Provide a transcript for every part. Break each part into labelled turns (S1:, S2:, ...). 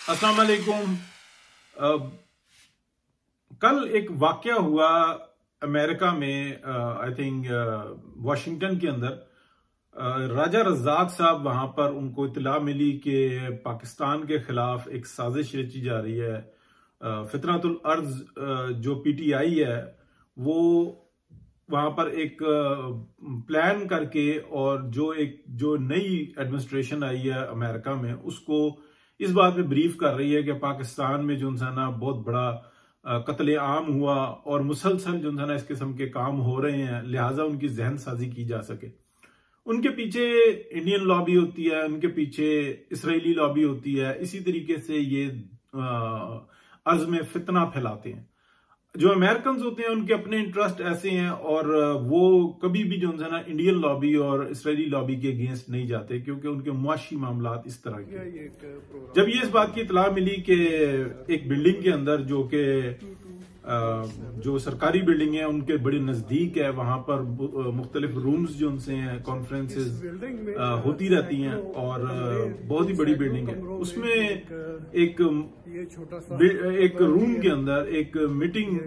S1: अस्सलाम वालेकुम। कल एक वाकया हुआ अमेरिका में, आई थिंक वाशिंगटन के अंदर। राजा रज़ाक साहब वहां पर उनको इत्तला मिली कि पाकिस्तान के खिलाफ एक साजिश रची जा रही है। फितरतुल अर्ज जो पीटीआई है वो वहां पर एक प्लान करके, और जो नई एडमिनिस्ट्रेशन आई है अमेरिका में उसको इस बात पे ब्रीफ कर रही है कि पाकिस्तान में जो ना बहुत बड़ा कत्ले आम हुआ और मुसलसल जो ना इस किस्म के काम हो रहे हैं, लिहाजा उनकी जहन साजी की जा सके। उनके पीछे इंडियन लॉबी होती है, उनके पीछे इसराइली लॉबी होती है। इसी तरीके से ये अर्ज में फितना फैलाते हैं। जो अमेरिकन होते हैं उनके अपने इंटरेस्ट ऐसे हैं, और वो कभी भी जो है ना इंडियन लॉबी और इसराइली लॉबी के अगेंस्ट नहीं जाते, क्योंकि उनके मुआशी मामलात इस तरह के। जब ये इस बात की इतला मिली कि एक बिल्डिंग के अंदर जो सरकारी बिल्डिंग है उनके बड़े नजदीक है, वहां पर मुख्तलिफ रूम्स जो उनसे हैं, कॉन्फ्रेंसेस होती रहती हैं, और बहुत ही बड़ी बिल्डिंग है। उसमें एक रूम के अंदर एक मीटिंग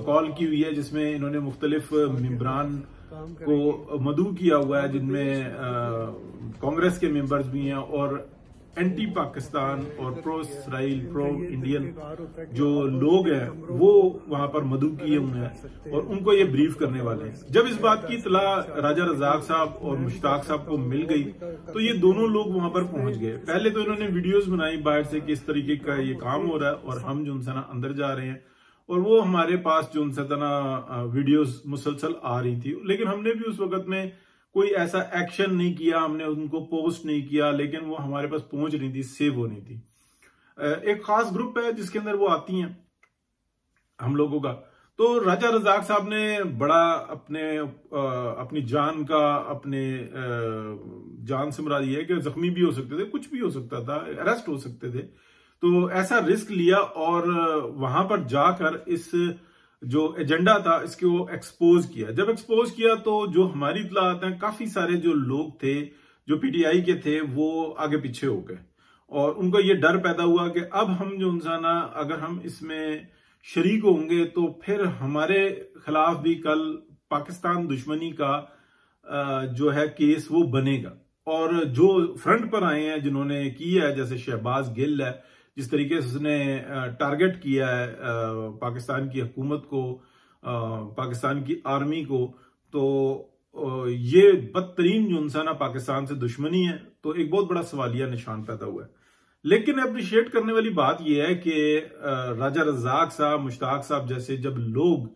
S1: कॉल की हुई है, जिसमें इन्होंने मुख्तलिफ मेंबरान को मदऊ किया हुआ है, जिनमें कांग्रेस के मेंबर्स भी हैं और एंटी पाकिस्तान और प्रो इसराइल प्रो इंडियन जो लोग हैं वो वहां पर मदऊ किए हुए हैं, और उनको ये ब्रीफ करने वाले हैं। जब इस बात की इतला राजा रज़ाक साहब और मुश्ताक साहब को मिल गई तो ये दोनों लोग वहां पर पहुंच गए। पहले तो इन्होंने वीडियोस बनाई बाहर से कि इस तरीके का ये काम हो रहा है और हम जो ना अंदर जा रहे हैं, और वो हमारे पास जो ना वीडियोस मुसलसल आ रही थी। लेकिन हमने भी उस वक्त में कोई ऐसा एक्शन नहीं किया, हमने उनको पोस्ट नहीं किया, लेकिन वो हमारे पास पहुंच रही थी, सेव हो रही थी। एक खास ग्रुप है जिसके अंदर वो आती हैं हम लोगों का। तो राजा रज़ाक साहब ने बड़ा अपनी जान का, अपने जान से मुराद ये है कि जख्मी भी हो सकते थे, कुछ भी हो सकता था, अरेस्ट हो सकते थे। तो ऐसा रिस्क लिया और वहां पर जाकर इस जो एजेंडा था इसके वो एक्सपोज किया। जब एक्सपोज किया तो जो हमारी इत्तलात हैं, काफी सारे जो लोग थे जो पीटीआई के थे वो आगे पीछे हो गए, और उनको ये डर पैदा हुआ कि अब हम जो इंसाना अगर हम इसमें शरीक होंगे तो फिर हमारे खिलाफ भी कल पाकिस्तान दुश्मनी का जो है केस वो बनेगा। और जो फ्रंट पर आए हैं जिन्होंने किया है, जैसे शहबाज गिल है, जिस तरीके से उसने टारगेट किया है पाकिस्तान की हुकूमत को, पाकिस्तान की आर्मी को, तो ये बदतरीन जो इंसान पाकिस्तान से दुश्मनी है। तो एक बहुत बड़ा सवालिया निशान पैदा हुआ है। लेकिन अप्रिशिएट करने वाली बात यह है कि राजा रज़ाक साहब, मुश्ताक साहब जैसे जब लोग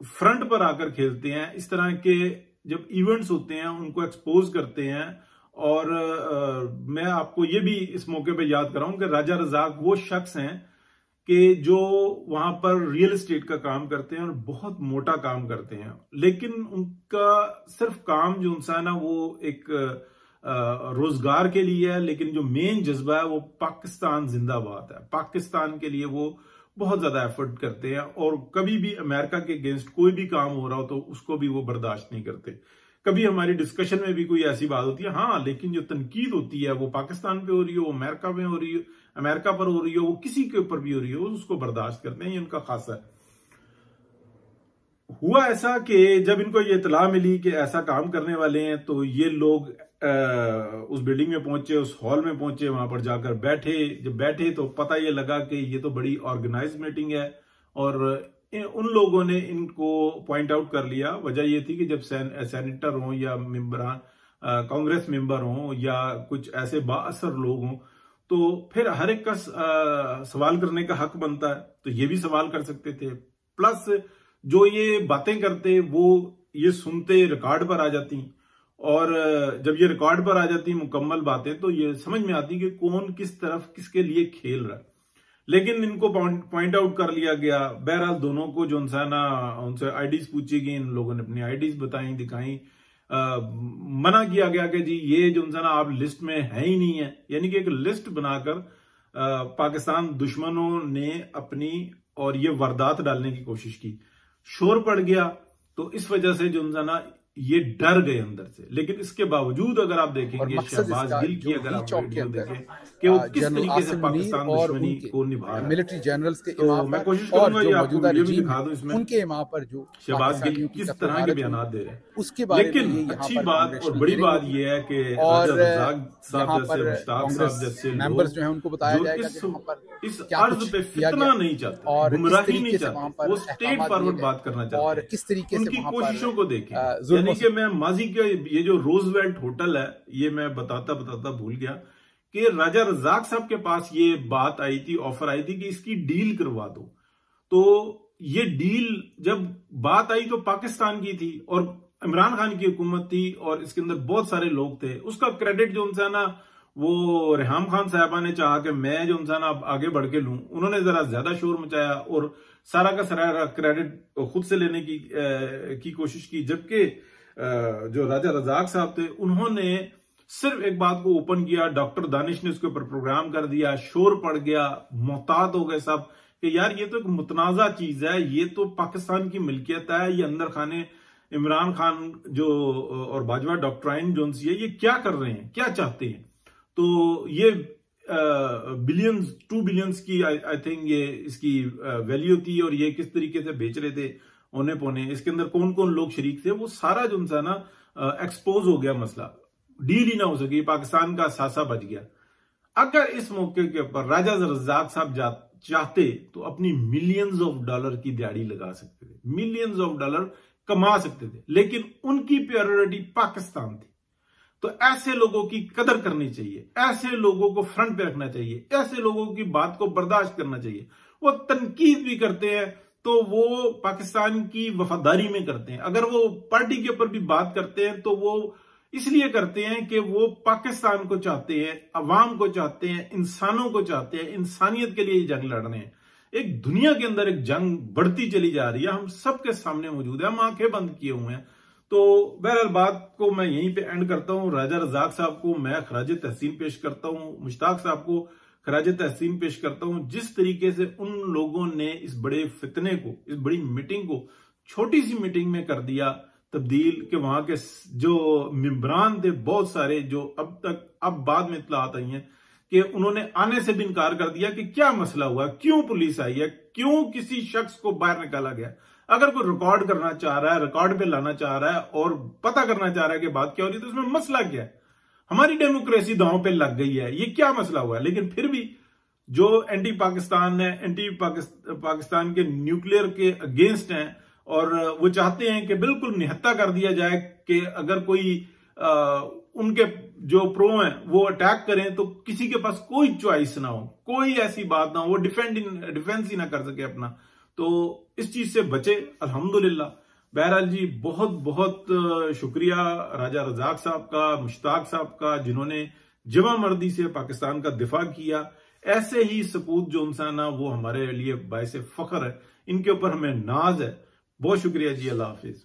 S1: फ्रंट पर आकर खेलते हैं, इस तरह के जब इवेंट्स होते हैं उनको एक्सपोज करते हैं। और मैं आपको ये भी इस मौके पे याद कराऊं कि राजा रज़ाक वो शख्स हैं कि जो वहां पर रियल एस्टेट का काम करते हैं और बहुत मोटा काम करते हैं, लेकिन उनका सिर्फ काम जो इंसान है वो एक रोजगार के लिए है। लेकिन जो मेन जज्बा है वो पाकिस्तान जिंदाबाद है, पाकिस्तान के लिए वो बहुत ज्यादा एफर्ट करते हैं, और कभी भी अमेरिका के अगेंस्ट कोई भी काम हो रहा हो तो उसको भी वो बर्दाश्त नहीं करते। कभी हमारी डिस्कशन में भी कोई ऐसी बात होती है, हाँ, लेकिन जो तनकीद होती है वो पाकिस्तान पे हो रही हो, वो अमेरिका में हो रही हो, अमेरिका पर हो रही हो, वो किसी के ऊपर भी हो रही हो, उसको बर्दाश्त करते हैं। ये उनका खासा है। हुआ ऐसा कि जब इनको ये इतला मिली कि ऐसा काम करने वाले हैं, तो ये लोग उस बिल्डिंग में पहुंचे, उस हॉल में पहुंचे, वहां पर जाकर बैठे। जब बैठे तो पता ये लगा कि ये तो बड़ी ऑर्गेनाइज मीटिंग है, और उन लोगों ने इनको पॉइंट आउट कर लिया। वजह यह थी कि जब सेनेटर हों या मेंबरान कांग्रेस मेंबर हों या कुछ ऐसे बाअसर लोग हों, तो फिर हर एक का सवाल करने का हक बनता है, तो ये भी सवाल कर सकते थे। प्लस जो ये बातें करते वो ये सुनते, रिकॉर्ड पर आ जाती, और जब ये रिकॉर्ड पर आ जाती मुकम्मल बातें, तो ये समझ में आती कि कौन किस तरफ किसके लिए खेल रहा है। लेकिन इनको पॉइंट आउट कर लिया गया। बहरहाल दोनों को जो इंसाना उनसे आईडीज पूछी गई, इन लोगों ने अपनी आईडीज बताई, दिखाई। मना किया गया कि जी ये जो इंसान आप लिस्ट में है ही नहीं है। यानी कि एक लिस्ट बनाकर पाकिस्तान दुश्मनों ने अपनी और ये वारदात डालने की कोशिश की। शोर पड़ गया, तो इस वजह से जो इंसान ये डर गए अंदर से। लेकिन इसके बावजूद अगर आप देखेंगे शहबाज गिल की अगर आप वीडियो देखें कि वो किस तरीके से पाकिस्तान दुश्मनी को निभा रहा है,
S2: मिलिट्री जनरल्स के
S1: तो मैं कोशिश करूंगा ये आपको वीडियो भी दिखा दूं इसमें
S2: उनके इमाम पर जो
S1: शहबाज गिल किस तरह के बयान दे रहे हैं
S2: उसके बारे में।
S1: लेकिन अच्छी बात और बड़ी बात यह है कि
S2: मेंबर्स जो है उनको बताया जाएगा कि
S1: इस अर्ज पे फितना नहीं चाहते और गुमराही नहीं चाहते, वो स्ट्रेट फॉरवर्ड बात करना चाहते
S2: और किस तरीके से
S1: उनकी कोशिशों को देखें। यानी कि मैं माजी के ये जो रोजवेल्ट होटल है, ये मैं बताता भूल गया कि राजा रज़ाक साहब के पास ये बात आई थी, ऑफर आई थी कि इसकी डील करवा दो। तो ये डील जब बात आई तो पाकिस्तान की थी और इमरान खान की हुकूमत थी और इसके अंदर बहुत सारे लोग थे। उसका क्रेडिट जो उनसे ना वो रेहाम खान साहबा ने चाहा कि मैं जो उनसे ना आगे बढ़ के लूं, उन्होंने जरा ज्यादा शोर मचाया और सारा का सारा क्रेडिट खुद से लेने की कोशिश की। जबकि जो राजा रज़ाक साहब थे उन्होंने सिर्फ एक बात को ओपन किया, डॉक्टर दानिश ने उसके ऊपर प्रोग्राम कर दिया, शोर पड़ गया, मोहतात हो गए सब कि यार ये तो एक मुतनाजा चीज है, ये तो पाकिस्तान की मिल्कियत है, ये अंदर खाने इमरान खान जो और बाजवा डॉक्ट्राइन जो है ये क्या कर रहे हैं, क्या चाहते हैं। तो ये बिलियंस 2 बिलियंस की आई थिंक ये इसकी वैल्यू थी और ये किस तरीके से बेच रहे थे औने पौने, इसके अंदर कौन कौन लोग शरीक थे, वो सारा जो है ना एक्सपोज हो गया। मसला डील ही ना हो सकी, पाकिस्तान का सासा बच गया। अगर इस मौके के ऊपर राजा रज़ाक साहब चाहते तो अपनी मिलियंस ऑफ डॉलर की दिहाड़ी लगा सकते थे, मिलियंस ऑफ डॉलर कमा सकते थे, लेकिन उनकी प्रायोरिटी पाकिस्तान थी। तो ऐसे लोगों की कदर करनी चाहिए, ऐसे लोगों को फ्रंट पे रखना चाहिए, ऐसे लोगों की बात को बर्दाश्त करना चाहिए। वो तनकीद भी करते हैं तो वो पाकिस्तान की वफादारी में करते हैं, अगर वो पार्टी के ऊपर भी बात करते हैं तो वो इसलिए करते हैं कि वो पाकिस्तान को चाहते हैं, अवाम को चाहते हैं, इंसानों को चाहते हैं, इंसानियत के लिए जंग लड़ने हैं। एक दुनिया के अंदर एक जंग बढ़ती चली जा रही है, हम सबके सामने मौजूद है, हम आंखें बंद किए हुए हैं। तो बहरहाल बात को मैं यहीं पे एंड करता हूं। राजा रज़ाक साहब को मैं खराज तहसीन पेश करता हूं, मुश्ताक साहब को खराज तहसीन पेश करता हूं। जिस तरीके से उन लोगों ने इस बड़े फितने को, इस बड़ी मीटिंग को छोटी सी मीटिंग में कर दिया तब्दील, के वहां के जो मेंबरान थे बहुत सारे, जो अब बाद में इत्तलात आई हैं कि उन्होंने आने से भी इनकार कर दिया कि क्या मसला हुआ, क्यों पुलिस आई है, क्यों किसी शख्स को बाहर निकाला गया। अगर कोई रिकॉर्ड करना चाह रहा है, रिकॉर्ड पे लाना चाह रहा है और पता करना चाह रहा है कि बात क्या हो रही है, तो उसमें मसला क्या है। हमारी डेमोक्रेसी दांव पे लग गई है, ये क्या मसला हुआ है। लेकिन फिर भी जो एंटी पाकिस्तान है, एंटी पाकिस्तान के न्यूक्लियर के अगेंस्ट हैं और वो चाहते हैं कि बिल्कुल निहत्ता कर दिया जाए कि अगर कोई उनके जो प्रो हैं वो अटैक करें तो किसी के पास कोई चॉइस ना हो, कोई ऐसी बात ना हो, वो डिफेंस ही ना कर सके अपना। तो इस चीज से बचे अल्हम्दुलिल्लाह। बहरहाल जी बहुत बहुत शुक्रिया राजा रज़ाक साहब का, मुश्ताक साहब का, जिन्होंने जमा मर्दी से पाकिस्तान का दिफा किया। ऐसे ही सपूत जो इंसान है वो हमारे लिए बायसे फख्र है, इनके ऊपर हमें नाज है। बहुत शुक्रिया जी, अल्लाह हाफिज।